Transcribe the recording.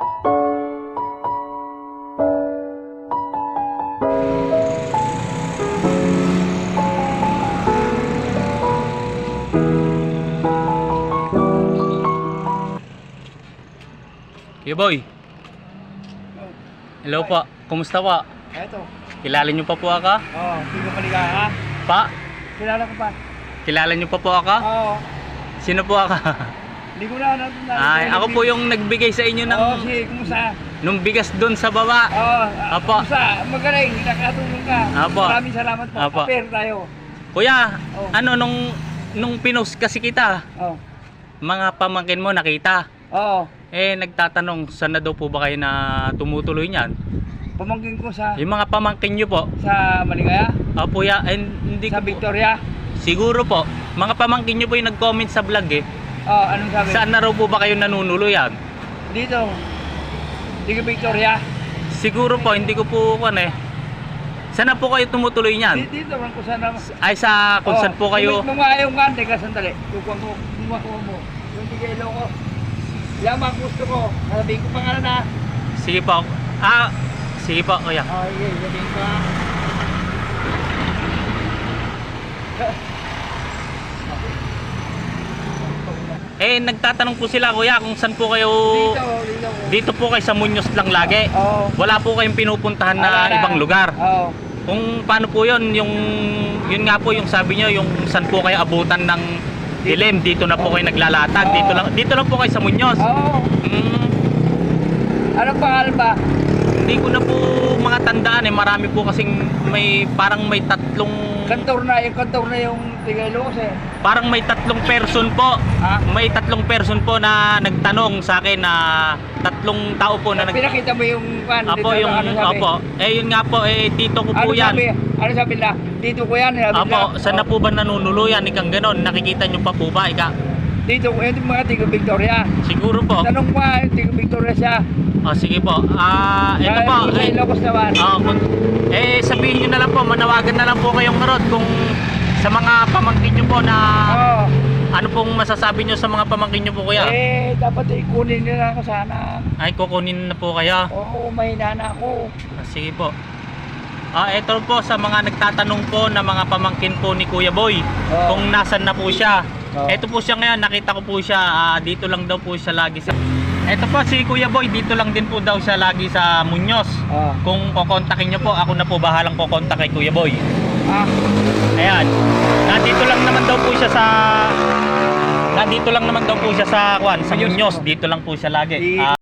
Kuya Boy. Hello po. Kumusta po? Eto. Kilala niyo pa po ako? Oo, hindi ka maliga ka. Pa? Kilala ko pa. Kilala niyo pa po ako? Oo. Sino po ako? Hindi ko na natandaan. Ay, ako po yung nagbigay sa inyo ng Oo, sige, kumusta? nung bigas doon sa baba. Oo, Apo. kumusta? Magaling, nakatulong ka. Apo. Maraming salamat po. Apo. Paper tayo. Kuya, Oh. ano nung pinost kasi kita, Oo. mga pamangkin mo nakita. Oo. Nagtatanong saan na daw po ba kayo na tumutuloy niyan? Pamangkin ko sa Yung mga pamangkin niyo po. Maligaya, Apo ya, hindi sa ko po. Victoria. Siguro po, mga pamangkin niyo po yung nag-comment sa vlog eh. Oo, anong sabi? Saan na raw po ba kayo nanunuluyan? Dito. Dito Victoria. Siguro po, hindi ko po eh. Saan na po kayo tumutuloy niyan? Dito man ko sana. Ay sa kung saan po kayo. Mumayaw nga, teka sandali. Tukuan ko, kumakuha mo. Yung tigelo ko. Yan mga gusto ko. Sabihin ko pangalan na. Sige po. Sige po, kuya. Okay, sabihin ko. Nagtatanong po sila kuya kung saan po kayo. Dito. Dito po kayo sa Muñoz lang lagi. Oo. Wala po kayong pinupuntahan na Wala. ibang lugar. Oo. Kung paano po yun, yun nga po yung sabi nyo, yung saan po kayo abutan ng dilim, dito na po kayo naglalatag. Dito lang po kayo sa Muñoz. Oo. Anong pangalan ba? Hindi ko na po mga tandaan marami po kasing parang may tatlong Kantor na yung tigelo kasi. parang may tatlong person po. Ha? May tatlong person po na nagtanong sa akin na tatlong tao po na Pinakita mo yung pan. Apo yung opo. Yun nga po tito ko po yan. Ano sabi nila? Dito ko yan. Sabi Opo, nila. saan na po ba nanunuluyan ikang ganon? Nakikita nyo pa po ba Dito ko yung mga tiga Victoria. Siguro po. Tanong mo nga yung tiga Victoria siya. Sige po. Ito po. Sa Ilocos naman. Sabihin nyo na lang po, manawagan na lang po kayong narod kung sa mga pamangkin nyo po na Oo. ano pong masasabi nyo sa mga pamangkin nyo po kuya? Dapat ikunin nila ako sana. Ay, kukunin na po kaya. Oo, may nana ako. Sige po. Ito po sa mga nagtatanong po na mga pamangkin po ni Kuya Boy kung nasan na po siya. Ito po siya ngayon, nakita ko po siya dito lang daw po siya lagi sa. Ito po si Kuya Boy, dito lang din po daw siya lagi sa Muñoz. Kung kokontakin nyo po, ako na po bahalang kokontak kay Kuya Boy. Ayan. Nandito lang naman daw po siya sa Muñoz, dito lang po siya lagi.